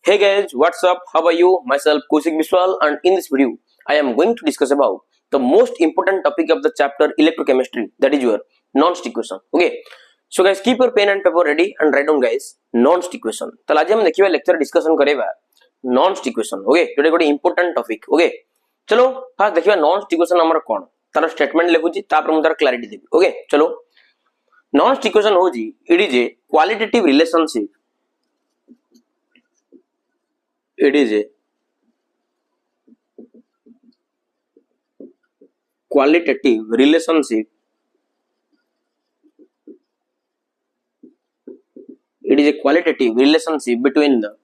Hey guys, what's up? How are you? Myself Kaushik Biswal, and in this video I am going to discuss about the most important topic of the chapter electrochemistry, that is your non-stick equation. Okay, so guys keep your pen and paper ready and write down guys non-stick equation. तो आज हम देखिए lecture discussion करेगा non-stick equation. Okay, Jote गोटे important topic. Okay, चलो fast देखिए non-stick equation हमर कोन तार स्टेटमेंट लिखुची तापर हम तार क्लैरिटी देबी. Okay, चलो non-stick equation होजी it is a qualitative relationship. It is a qualitative relationship. It is a qualitative relationship between the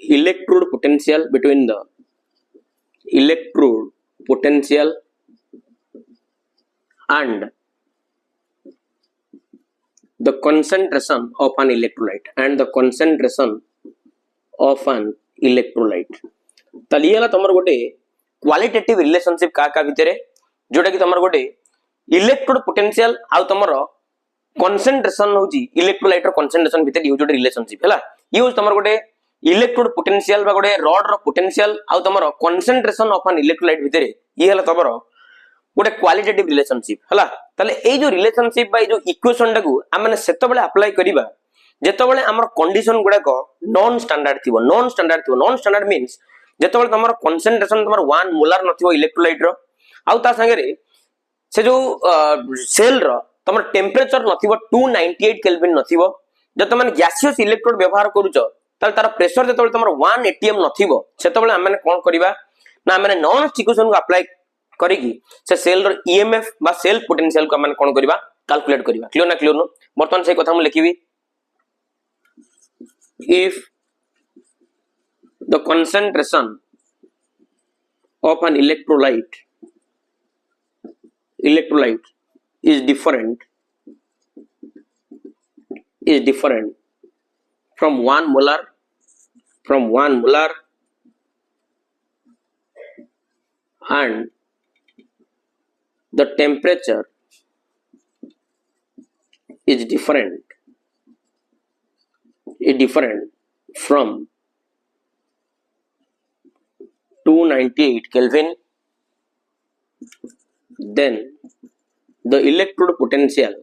electrode potential and the concentration of an electrolyte ताली हला तमर गोटे क्वालिटेटिव रिलेशनशिप का भितरे जोटा कि तमर गोटे इलेक्ट्रोड पोटेंशियल आ तमर कंसंट्रेशन होची इलेक्ट्रोलाइट रो कंसंट्रेशन भितरे जोटे रिलेशनशिप हला ये होच तमर गोटे इलेक्ट्रोड पोटेंशियल बा गोटे रॉड रो पोटेंशियल आ तमर कंसंट्रेशन ऑफ एन इलेक्ट्रोलाइट भितरे ये हला तमर गोटे क्वालिटेटिव रिलेशनशिप हला ताले ए जो रिलेशनशिप बा जो इक्वेशन टाकू आ माने सेतबेले अप्लाई करिबा जेतबेले हमर कंडीशन गुडा को नॉन स्टैंडर्ड मींस जेतबेले तमर कंसंट्रेशन तमर 1 मोलार नथिवो इलेक्ट्रोलाइट रो आ ता संगे रे से जो सेल रो तमर टेंपरेचर नथिवो 298 केल्विन नथिवो जत माने गैसियस इलेक्ट्रोड व्यवहार करूचो ताले तार प्रेशर जेतबेले तमर 1 एटीएम नथिवो सेतबेले हम माने कोन करिबा ना माने नॉन इक्वेशन को अप्लाई करेगी से सेल रो ईएमएफ बा सेल पोटेंशियल को हम कोन करिबा कैलकुलेट करिबा. क्लियर नो बर्तमान से कथा हम लिखिबी if the concentration of an electrolyte is different from 1 molar and the temperature is different from 298 Kelvin, then the electrode potential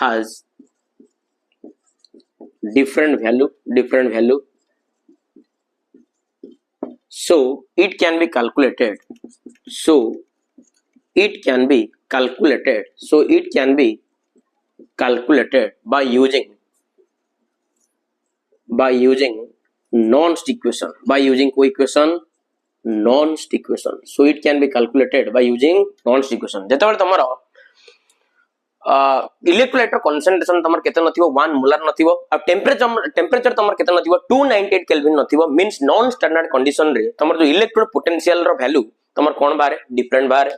has different value, so it can be calculated by using non-stick equation, non-stick equation. So it can be calculated by using non-stick equation. जेतबेले तमरो electrolyte रो concentration तमर केते नथिवो 1 molar नथिवो आ temperature तमर केते नथिवो 298 kelvin नथिवो means non standard condition रे तमर जो इलेक्ट्रोड पोटेंशियल रो वैल्यू तमर कोन बारे डिफरेंट बारे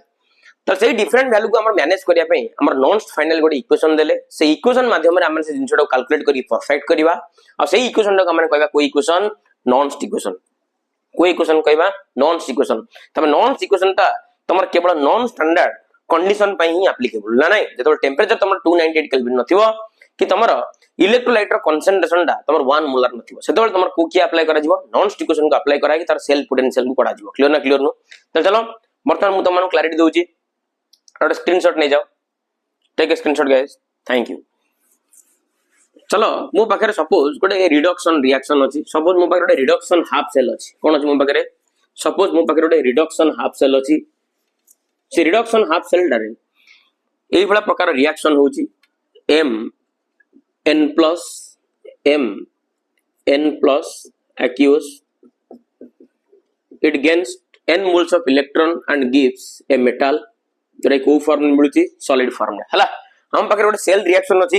तो से डिफरेंट वैल्यू को हमर मैनेज करिया पे हमर नॉन फाइनल गोटे इक्वेशन देले से इक्वेशन माध्यम रे हमर से जिंसडा कैलकुलेट करी परफेक्ट करिवा आ से इक्वेशन को हमर कहबा कोई इक्वेशन नॉन इक्वेशन कहबा नॉन इक्वेशन तमे नॉन इक्वेशन ता तमर केवल नॉन स्टैंडर्ड कंडीशन पे ही एप्लीकेबल ना नहीं जेतो टेंपरेचर तमर 298 केल्विन नथिवो कि तमर इलेक्ट्रोलाइट रो कंसंट्रेशन दा तमर 1 मोलार नथिवो सेतबेले तमर को की अप्लाई करा जिवो नॉन इक्वेशन को अप्लाई करा कि तार सेल पोटेंशियल को पढ़ा जिवो. क्लियर नो तो चलो बर्तमान मु तमन क्लैरिटी दोची और स्क्रीनशॉट नहीं जाओ take a screenshot guys. Thank you. चलो मो पाखरे सपोज गोटे रिडक्शन रिएक्शन अछि सपोज मो पाखरे गोटे रिडक्शन हाफ सेल अछि कोन अछि मो पाखरे सपोज मो पाखरे गोटे रिडक्शन हाफ सेल अछि से रिडक्शन हाफ सेल डारे एई भला प्रकार रिएक्शन होछि n plus aqueous it gains n moles of electron and gives a metal जोटा को फॉर्म मिलुची सॉलिड फॉर्म हला हम पाखरे गोटे सेल रिएक्शन अछि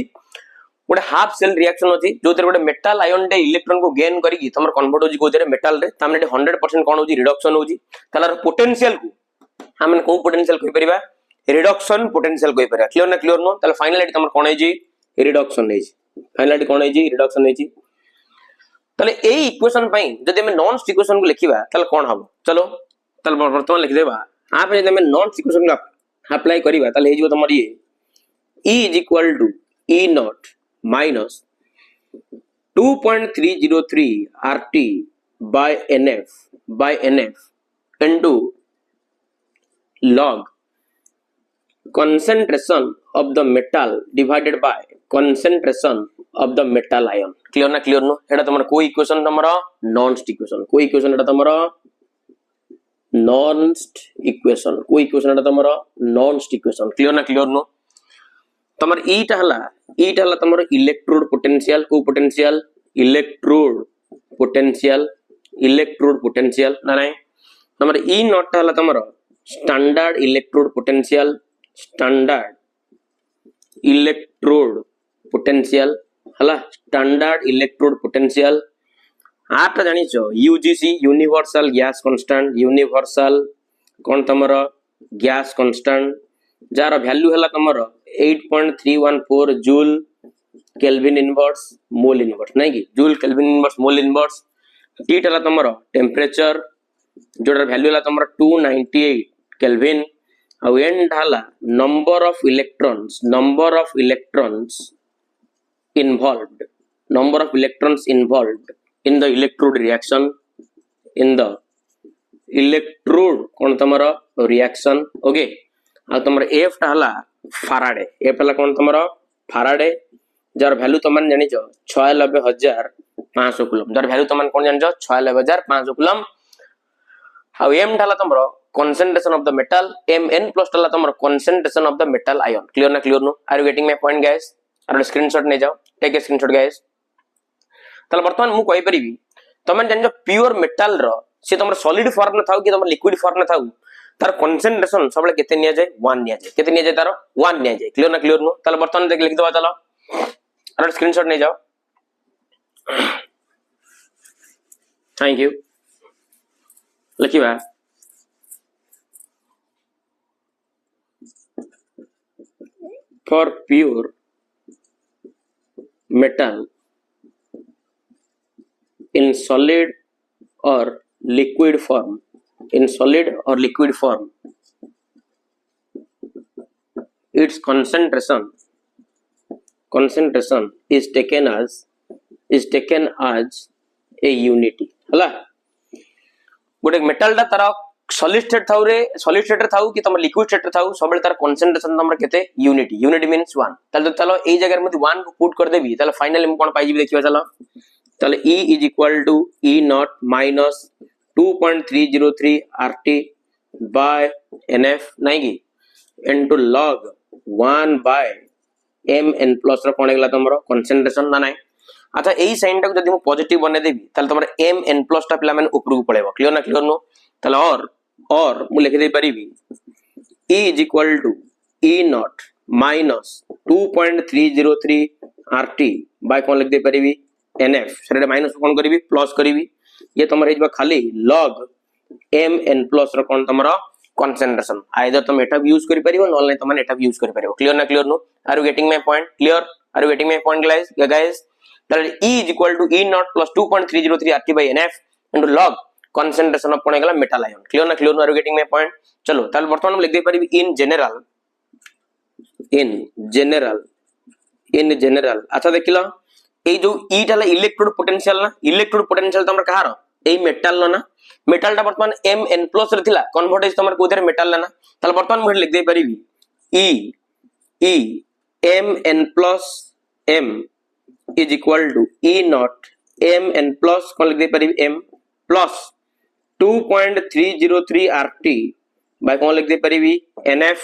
गोटे हाफ सेल रिएक्शन अछि जोतरे गोटे मेटल आयन डे इलेक्ट्रॉन को गेन करिकि तमर कन्वर्ट होजी कोजरे मेटल रे तामने 100% कोन होजी रिडक्शन होजी तालार पोटेंशियल को हम को पोटेंशियल कहि परिबा रिडक्शन पोटेंशियल कहि परिबा. क्लियर नो ताले फाइनल तमर कोन हेजी रिडक्शन हेजी फाइनल कोन हेजी रिडक्शन हेजी ताले ए इक्वेशन पई जदि हम नॉन इक्वेशन को लिखिबा ताले कोन हबो चलो ताले वर्तमान लिखि देबा आप जब हमें नॉन्स इक्वेशन का अप्लाई करिवा ताले हे जो तमर ये E is equal to E naught minus 2.303 RT by NF into log concentration of the metal divided by concentration of the metal ion. Clear na clear no? एटा तमरा कोई इक्वेशन तमरा नॉन्स्ट इक्वेशन कोई equation एटा तमरा Nernst equation कोई equation एटा तमरा Nernst equation. Clear ना clear no? तमर ईटा हला तमर electrode potential को potential electrode potential ना नहीं तमर ई नॉट हला तमर स्टैंडर्ड इलेक्ट्रोड पोटेंशियल हला स्टैंडर्ड इलेक्ट्रोड पोटेंशियल आप जानी छो यूजीसी यूनिवर्सल गैस कौन तमर गैस कांस्टेंट जार वैल्यू हला तमर 8.314 joule kelvin inverse mole inverse नहीं कि joule kelvin inverse mole inverse heat हला तमर टेंपरेचर जोडर वैल्यू हला तमर 298 केल्विन और एंड हला number of electrons involved in the electrode कौन तमर रिएक्शन. ओके आ तमर एफ टा हला फाराडे एफ हला कौन तमर फाराडे जार वैल्यू तमन जानि छ 96500 कूलम जार वैल्यू तमन कौन जानि छ 96500 कूलम. हाउ एम ढाला तमरो concentration of the metal mn plus ढाला तमरो concentration of the metal ion. Clear ना clear no? Are you getting my point guys? आर स्क्रीनशॉट नै जाओ टेक ए स्क्रीनशॉट गाइस. तले वर्तमान मु कहि परिबी तमन जानि छ प्योर मेटल रो से तमरो सॉलिड फॉर्म न थाउ कि तमरो लिक्विड फॉर्म न थाउ तार कंसंट्रेशन सबले केते निया जाय 1 निया जाय केते निया जाय तार 1 निया जाय. क्लियर ना क्लियर नो? तले वर्तमान देख लिख दबा चलो आर स्क्रीनशॉट नै जाओ. थैंक यू लिखिबा for pure metal in solid or liquid form its concentration is taken as a unity. हला गोटे मेटल दा तारा सॉलिड स्टेट रे थाउ कि तम लिक्विड स्टेट रे थाउ सबले तार कंसंट्रेशन तमर केते यूनिटी मींस 1. ताले चलो एई जगह मध्ये 1 को पुट कर देबी ताले फाइनली हम कोन पाई जिबी देखिबा चलो ताले E is equal to E naught minus 2.303 RT by NF नहीं की into log 1 by mn plus रो कोन गेला तमरो कंसंट्रेशन ना नहीं. अच्छा एई साइन टा को जदी हम पॉजिटिव बने देबी ताले तमर mn plus टा पिला माने ऊपर को पड़ेबो. क्लियर ना क्लियर नो? ताले और मु लिख दे परिबी E is equal to E naught minus 2.303 RT by कोन लिख दे परिबी NF सेरे माइनस कोन करिवि प्लस करिवि ये तमर हेजबा खाली log mn plus रो कोन तमरो कंसंट्रेशन आइदर तुम एटा यूज करि परिबो नॉन तुम एटा यूज करि परिबो. क्लियर ना clear no? Are you getting my point? Clear are you getting my point guys? ताले E is equal to E naught plus 2.303 RT by NF into log concentration of कोन गेला metal ion. Clear ना clear no? Are you getting my point? चलो ताले वर्तमान हम लिख दे परिबी इन जनरल. अच्छा देखिलो ए जो ई टाला इलेक्ट्रोड पोटेंशियल तमर कहार ए मेटल ना मेटल टा वर्तमान mn+ रे थिला कन्वर्ट तमर कोथरे मेटल ना ताले वर्तमान मु लिख दे परिबी E mn+ m is equal to E naught mn+ कोन लिख दे परिबी m plus 2.303 RT by कोन लिख दे परिबी NF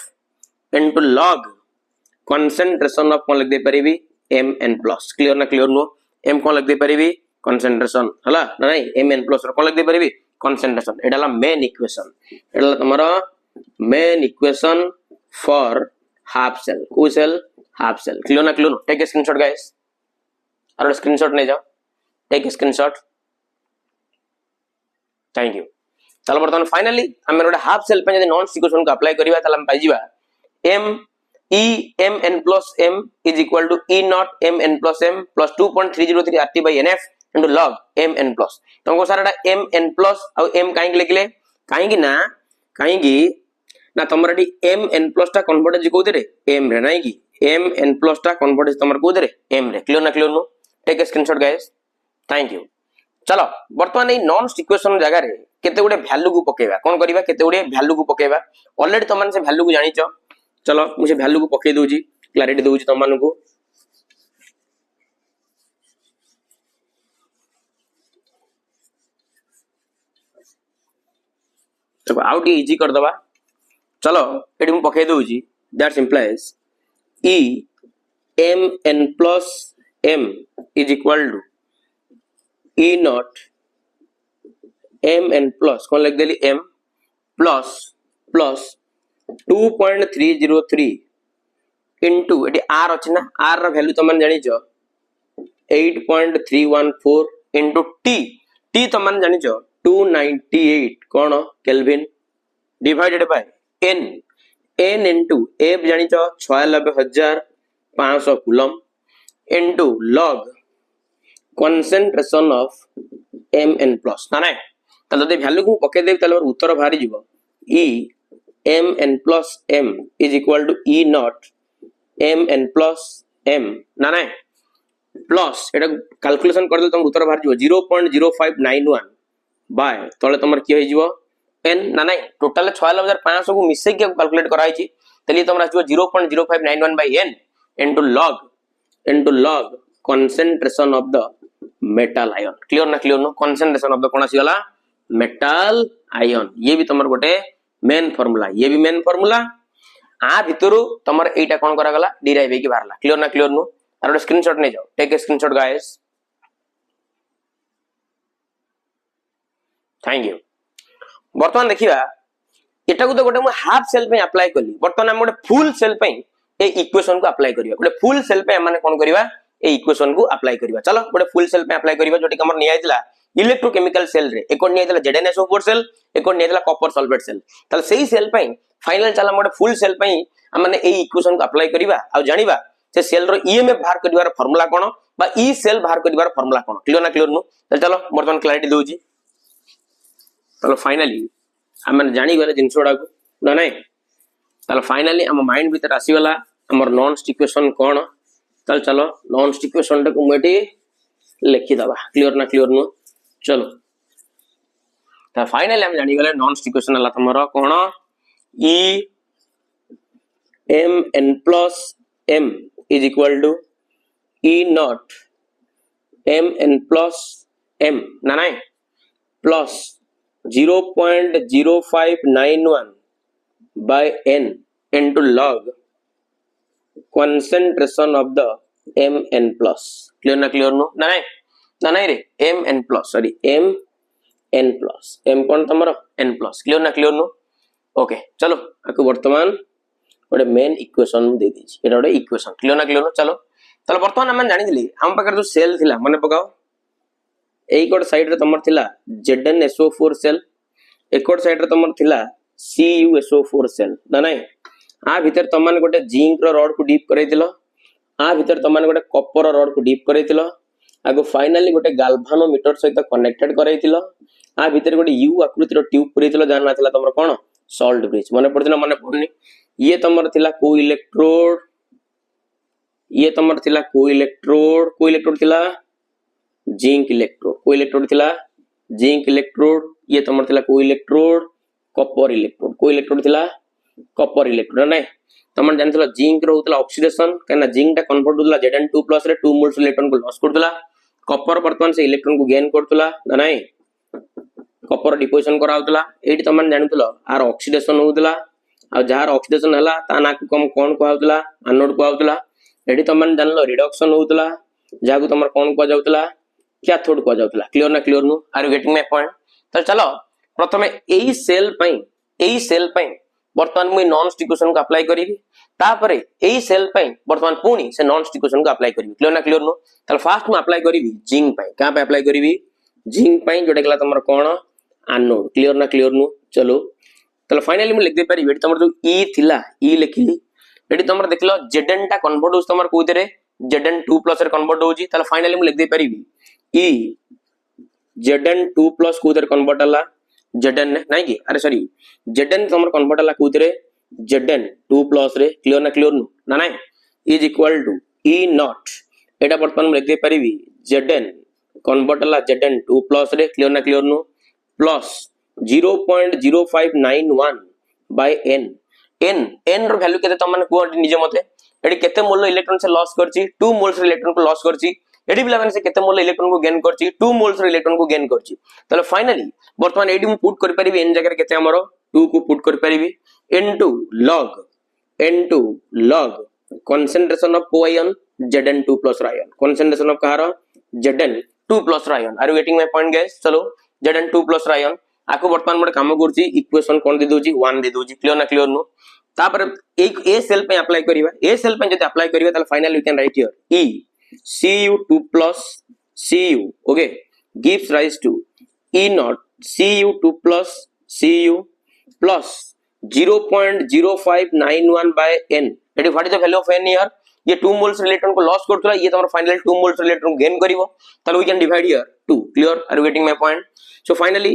into log concentration of कोन लिख दे परिबी mn+. क्लियर ना क्लियर नो? m कोन लिख दे परिबी concentration हला नहीं mn+ रो कोन लिख दे परिबी concentration. एडाला मेन इक्वेशन एडाला तमरा main equation for half cell को सेल हाफ सेल. क्लियर ना clear no? Take a screenshot guys और स्क्रीनशॉट ले जाओ take a screenshot. Thank you. चलो बर्तमान फाइनली हम गोटे हाफ सेल पे यदि नॉन इक्वेशन को अप्लाई करिवा ताले हम पाई जिबा m E mn plus m is equal to E naught mn plus m plus 2.303 RT by NF into log mn plus. तुमको सारा mn plus और m काहे लिखले काहे कि ना काहे कि ना तुम ये एम एन प्लस टा कन्वर्ट होजी कोदरे एम रे नाही कि एम एन प्लस टा कन्वर्ट होजी तमर कोदरे एम रे क्लियर ना clear no take a screenshot guys thank you चलो वर्तमान ए नॉन इक्वेशन जगह रे केते गुडे वैल्यू को पकेबा कोन करबा केते गुडे वैल्यू को पकेबा ऑलरेडी तमन से वैल्यू को जानिचो चलो मुझे वैल्यू को पके दोजी क्लैरिटी दोजी तमन को तो आउट इजी कर दबा चलो एडी मु पके doji that's implies e m n plus m is equal to e naught m n plus कौन लिख देली m plus plus 2.303 into एडी r अछि ना r रा वैल्यू तमन जानि छ 8.314 into t t तमन जानि छ 298 कोन kelvin divided by n n into f जानि छ 96500 coulomb into log concentration of mn plus ना नहीं तो जदि वैल्यू को पके देब तले उत्तर बाहरी जीवो e mn plus m is equal to e naught mn plus m ना नहीं प्लस एटा कैलकुलेशन कर दे तुम उत्तर बाहर जीवो 0.0591 बाय तले तुमर की होई जीवो n ना नहीं टोटल 6500 को मिसे के कैलकुलेट कराई छी तली तुमरा जीवो 0.0591 by n into log concentration of the metal ion clear ना क्लियर नो concentration of the कोन आसी गला metal ion ये भी तुमर गोटे मेन फार्मूला ये भी मेन फार्मूला आ भितरु तुमर एटा कोन करा गला डिराइव हे की बाहरला क्लियर ना क्लियर नो आरो स्क्रीनशॉट नै जाओ take a screenshot guys thank you वर्तमान देखिबा एटा को तो गोटे मु हाफ सेल पे अप्लाई करली वर्तमान हम गोटे फुल सेल पे ए इक्वेशन को अप्लाई करिया गोटे फुल सेल पे माने कोन करिवा ए इक्वेशन को अप्लाई करिवा चलो गोटे फुल सेल पे अप्लाई करिवा जोटी हमर निया आइतला इलेक्ट्रोकेमिकल सेल रे एको निया आइतला ZnSO4 सेल एको निया आइतला कॉपर सल्फेट सेल तले सेही सेल पे फाइनल चला गोटे फुल सेल पे माने ए इक्वेशन को अप्लाई करिवा आ जानिबा से सेल रो ईएमएफ बाहर करिवार फार्मूला कोन बा ई सेल बाहर करिवार फार्मूला कोन क्लियर ना क्लियर नो चलो वर्तमान क्लैरिटी दोजी चलो फाइनली हम जानी गले जिनसोडा को ना नहीं चलो फाइनली हम माइंड भीतर आसी गला हमर नॉन इक्वेशन कोन चल चलो नॉन इक्वेशन को मेटी लिखि दबा क्लियर ना क्लियर नो चलो तो फाइनली हम जानी गले नॉन इक्वेशन हला तमरो कोन e m n plus m is equal to e naught m n plus m ना नहीं plus 0.0591 by n into log concentration of the mn plus clear ना clear नो ना नहीं रे mn plus sorry mn plus m कौन तमरो n plus clear ना clear no okay चलो आको वर्तमान गोटे मेन इक्वेशन दे दीची एटा गोटे इक्वेशन क्लियर ना क्लियर नो चलो चलो वर्तमान हम जानि दिली हम पाकर जो सेल थिला माने पकाओ एई कोड साइड रे तमर थिला ZnSO4 सेल एकोड साइड रे तमर थिला CuSO4 सेल ना नहीं आ भीतर तमन गोटे जिंक रो रॉड को डीप करैतिलो आ भीतर तमन गोटे कॉपर रॉड को डीप करैतिलो आगो फाइनली गोटे गाल्वानोमीटर सहित कनेक्टेड करैतिलो आ भीतर गोटे यू आकृति रो ट्यूब पुरैतिलो जान ना थिला तमर कोन सॉल्ट ब्रिज मन पड़तिलो मन पड़नी ये तमर थिला को इलेक्ट्रोड ये तमर थिला को इलेक्ट्रोड थिला जिंक इलेक्ट्रोड को इलेक्ट्रोड थिला जिंक इलेक्ट्रोड ये तमर थिला को इलेक्ट्रोड कॉपर इलेक्ट्रोड थिला कॉपर इलेक्ट्रोड नै तमन जानथिला जिंक रो होतला ऑक्सीडेशन कना जिंक टा कन्वर्ट होतला Zn2+ रे 2 मोल्स इलेक्ट्रॉन को लॉस करतला कॉपर वर्तमान से इलेक्ट्रॉन को गेन करतला ना नै कॉपर डिपोजिशन करा होतला एठी तमन जानथिलो आर ऑक्सीडेशन होतला आ जार ऑक्सीडेशन हला ता ना कम कोन को होतला एनोड को होतला एठी तमन जानलो रिडक्शन होतला जागु तमर कोन को जाउतला कैथोड को जाउतला क्लियर ना क्लियर नु are you getting my point तो चलो प्रथमे एई सेल पई वर्तमान मुई नॉन इक्वेशन को अप्लाई करिवि तापरे एई सेल पई वर्तमान पुनी से नॉन इक्वेशन को अप्लाई करिवि क्लियर ना क्लियर नु तल फास्ट मु अप्लाई करिवि जिंक पई का पे अप्लाई करिवि जिंक पई जोटे गला तमर कोन एनोड क्लियर ना क्लियर नु चलो तल फाइनली मु लिख दे पारी एटी तमर जो ई थिला ई लिखिली एटी तमर देखलो Zn टा कन्वर्ट होस तमर कोइतरे Zn2+ रे कन्वर्ट होजी तल फाइनली मु लिख दे पारिबी ई Zn2+ कोइतरे कन्वर्ट हला Zn नहीं कि अरे सॉरी Zn तमर कन्वर्ट हला कोथरे Zn 2 प्लस रे क्लियर ना क्लियर नु ना नहीं is equal to E naught एटा वर्तमान में लिख दे परिबी Zn कन्वर्ट हला Zn 2 प्लस रे क्लियर ना क्लियर नु प्लस 0.0591 बाय n n रो वैल्यू केते तमने को निजे मते एडी केते मोल इलेक्ट्रॉन से लॉस करची 2 मोल्स इलेक्ट्रॉन को लॉस करची एडी बिला से केते मोल इलेक्ट्रॉन को गेन करची 2 मोल्स इलेक्ट्रॉन को गेन करची तले फाइनली वर्तमान एडी मु पुट कर परिबी n जगह केते हमरो 2 को पुट कर परिबी into log concentration of coion Zn2 plus ion concentration of कहारो Zn2 plus ion are you getting my point guys चलो Zn2 plus ion आको वर्तमान मोर काम करची इक्वेशन कोन दे दोजी 1 दे दोजी क्लियर ना क्लियर नु तापर एक ए सेल पे अप्लाई करिवा ए सेल पे जते अप्लाई करिवा ताले final we can write here E Cu2 plus Cu okay gives rise to E naught Cu2 plus Cu plus 0.0591 by n that is what is the value of n here ये 2 moles electron को loss करतला ये तुम्हारा final 2 moles electron gain करिवो ताले we can divide here 2 clear are you getting my point so finally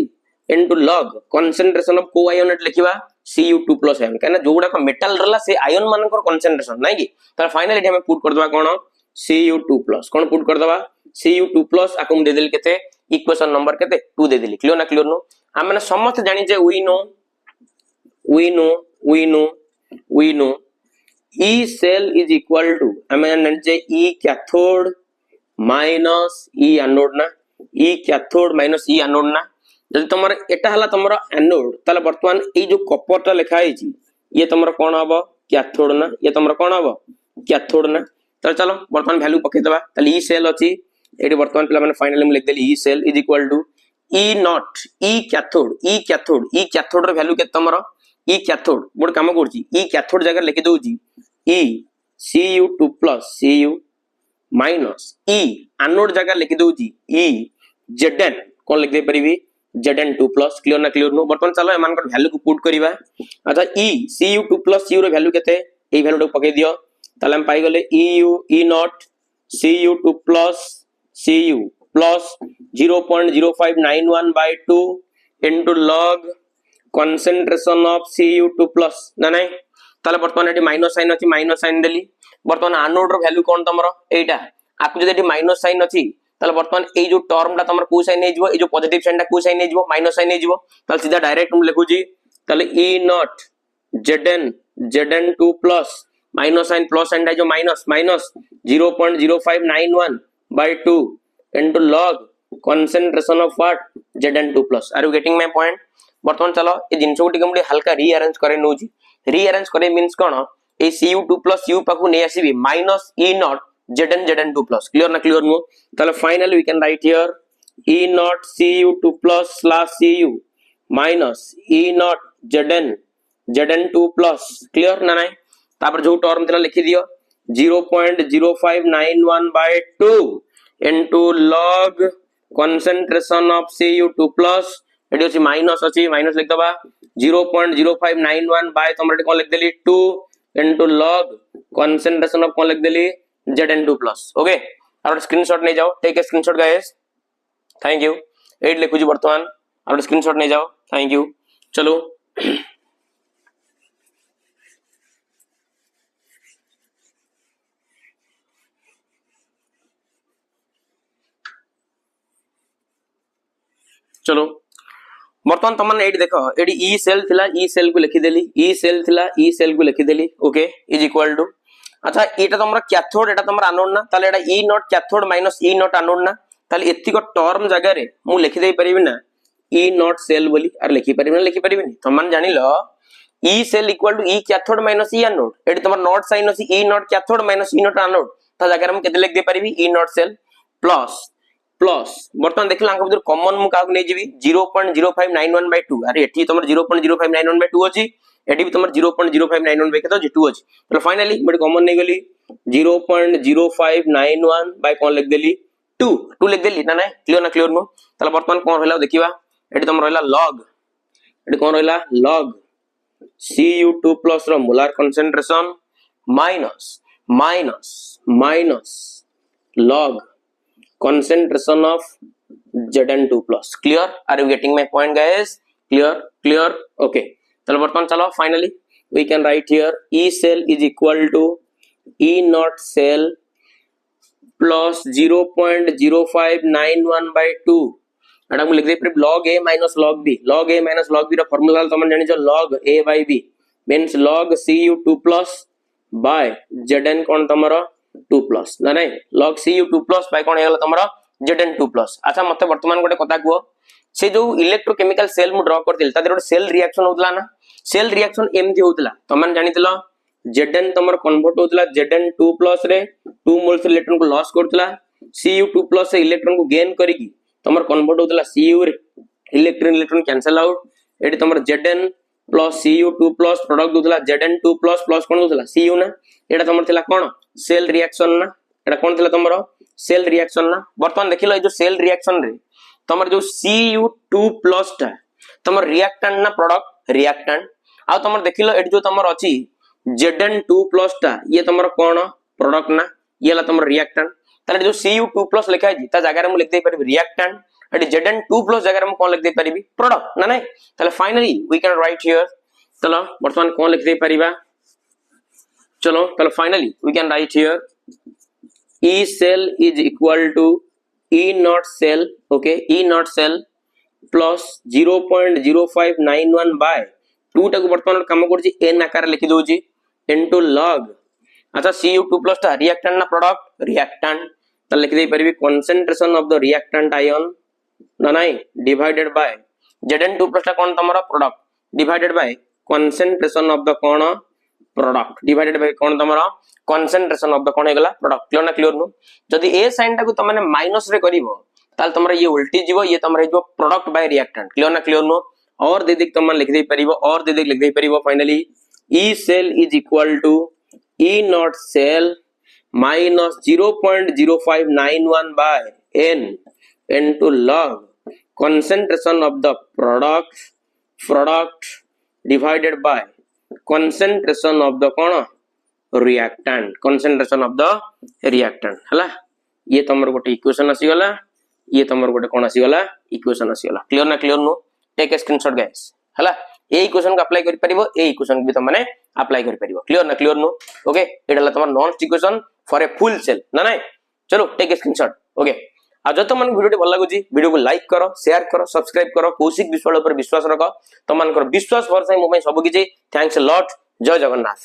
into log concentration of coion लिखिबा Cu2 plus ion कहना जोगुडा को मेटल रहला से आयन मानकर concentration नाही कि त फाइनली हम पुट कर दबा कोन Cu2 plus कोन पुट कर दबा Cu2 plus आको हम दे देली केते इक्वेशन नंबर केते 2 दे देली क्लियर ना क्लियर नो हम माने समस्त जानि जे we know E cell is equal to हम जानि जे E cathode minus E anode ना E cathode minus E anode ना जदि तमर एटा हला तमर एनोड ताले वर्तमान ए जो कॉपर लिखा है ये तमर कोन हबो कैथोड ना ये तमर कोन हबो कैथोड ना तो चलो वर्तमान वैल्यू पके दबा ताले ई सेल अछि एडी वर्तमान पिला माने फाइनली हम लिख देली E cell is equal to E not E cathode रो वैल्यू के तमर ई कैथोड बोड काम करछि ई कैथोड जगह लिख दोजी ई Cu2 plus Cu माइनस ई एनोड जगह लिख दोजी ई Zn कोन लिख दे परिबी Zn2 plus क्लियर ना क्लियर नो वर्तमान चलो एमान को वैल्यू को पुट करिवा अच्छा E Cu2 plus Cu रो वैल्यू केते ए वैल्यू को पके दियो ताले हम पाई गले E not Cu2 plus Cu plus 0.0591 by 2 into log concentration of Cu2 plus ना नहीं ताले वर्तमान एटी माइनस साइन अछि माइनस साइन देली वर्तमान एनोड रो वैल्यू कोन तमरो एटा आकु जदि एटी माइनस साइन अछि ताले वर्तमान ए जो टर्मटा तमर को साइन नै जिवो ए जो पॉजिटिव साइनटा को साइन नै जिवो माइनस साइन नै जिवो ताले सीधा डायरेक्ट हम लिखु जी ताले E not Zn2 plus minus sign plus sign जो minus 0.0591 by 2 into log concentration of what Zn2 plus are you getting my point वर्तमान चलो ए जिंस को टिकम हल्का रीअरेंज करे नो जी रीअरेंज करे मींस कोन ए Cu2 plus U पाकू नै आसीबी minus E not Zn2 plus clear na clear no tale finally we can write here E naught Cu2 plus slash Cu minus E naught Zn2 plus clear ना नहीं तापर जो term थिला लिखि दियो 0.0591 by 2 into log concentration of Cu2 plus एडी अछि minus लिख दबा 0.0591 by तमरे कोन लिख देली 2 into log concentration of कोन लिख देली Zn2 plus ओके और स्क्रीनशॉट नहीं जाओ take a screenshot guys thank you 8 लिखु जी वर्तमान और स्क्रीनशॉट नहीं जाओ थैंक यू चलो चलो वर्तमान तमन एडी देखो एडी ई सेल थिला ई सेल को लिखि देली ई सेल थिला ई सेल को लिखि देली ओके इज इक्वल टू अच्छा एटा तमरा कैथोड एटा तमरा एनोड ना ताले एटा E not cathode minus E not anode ना ताले एति को टर्म जगह रे मु लिखि देई परिबि ना E नॉट सेल बोली आर लिखि परिबि नि तमन जानि लो E cell equal to E cathode minus E anode एटी तमरा नॉट साइन अछि E not cathode minus E not anode ता जगह हम केते लिख दे परिबि E नॉट सेल प्लस वर्तमान देखला अंक भीतर कॉमन मु काक नै जिवि 0.0591 by 2 अरे एठी तमर 0.0591 by 2 अछि एडी भी तमर 0.0591 by केतो 2 अछि तो फाइनली बड कॉमन नै गली 0.0591 by कोन लिख देली 2 लिख देली ना क्लियर ना क्लियर नो तले वर्तमान कोन रहला देखिबा एडी तमर रहला log एडी कोन रहला log Cu2 plus रो molar concentration minus log concentration of Zn2 plus clear are you getting my point guys clear okay चलो बर्तमान चलो finally we can write here E cell is equal to E naught cell plus 0.0591 by 2 एटा हम लिख दे फिर log a minus log b रो formula तुम जानि जो log a by b means log cu2 plus by zn cone तमरो 2 plus ना नहीं log cu2 plus by cone Hella तमरो zn2 plus अच्छा मते वर्तमान गोटे कथा को से जो इलेक्ट्रोकेमिकल सेल मु ड्रा करथिल तादर गोटे सेल रिएक्शन होतला ना सेल रिएक्शन एमथि होतला तमन जानितलो zn तमर कन्वर्ट होतला zn2 plus रे 2 मोल्स इलेक्ट्रॉन को लॉस करतला cu2 plus से इलेक्ट्रॉन को गेन करिकी तमर कन्वर्ट होतला cu रे इलेक्ट्रॉन कैंसिल आउट एटी तमर zn plus cu2 plus product होतला zn2 plus plus कोन होतला cu ना एटा तमर थिला कोन सेल रिएक्शन ना एटा कोन थिला तमर सेल रिएक्शन ना वर्तमान देखिलो ए जो सेल रिएक्शन रे तमर जो cu2 plus टा तमर रिएक्टेंट ना प्रोडक्ट रिएक्टेंट आ तमर देखिलो एटी जो तमर अछि zn2 plus टा ये तमर कोन प्रोडक्ट ना ये ला तमर रिएक्टेंट ताले जो cu2 plus लिखा है ता जगह रे हम लिख दे परबी रिएक्टेंट एटी zn2 plus जगह रे हम कोन लिख दे परबी प्रोडक्ट ना नहीं ताले finally we can write here चलो वर्तमान कोन लिख दे परिबा चलो ताले finally we can write here E cell is equal to E naught cell okay E naught cell plus 0.0591 by 2 टाको वर्तमान काम करछि n आकार लिखि दोछि into log अच्छा cu2 plus ता रिएक्टेंट ना प्रोडक्ट रिएक्टेंट त लिखि दे परबी concentration of the reactant ion ना नहीं divided by zn2 plus ता कोन तमरा product divided by concentration of the कोन प्रोडक्ट divided by कोन तमरा concentration of the कोन हेगला प्रोडक्ट क्लियर नु जदी ए साइन टाको तमने माइनस रे करिवो ताल तमरा ये उल्टी जीवो ये तमरा जो प्रोडक्ट बाय रिएक्टेंट क्लियर नु और दे दिक तमन लिख दे परिवो और दे दिक लिख दे परिवो finally E cell is equal to E naught cell minus 0.0591 by n into log concentration of the product divided by concentration of the cone reactant concentration of the reactant हला ये तमर गोटे इक्वेशन आसी गला ये तमर गोटे कोन आसी गला इक्वेशन आसी गला clear no take a screenshot guys हला ए इक्वेशन को अप्लाई करि परिबो ए इक्वेशन भी तमने अप्लाई करि परिबो क्लियर नो ओके एडला तमर नॉन equation for a full cell ना नहीं चलो टेक ए स्क्रीनशॉट ओके आ जो तमन वीडियो भल लागुची वीडियो को लाइक करो शेयर करो सब्सक्राइब करो कौशिक विश्वास पर विश्वास रखो तमन विश्वास भरसा मो सब किछि थैंक्स अ लॉट जय जगन्नाथ।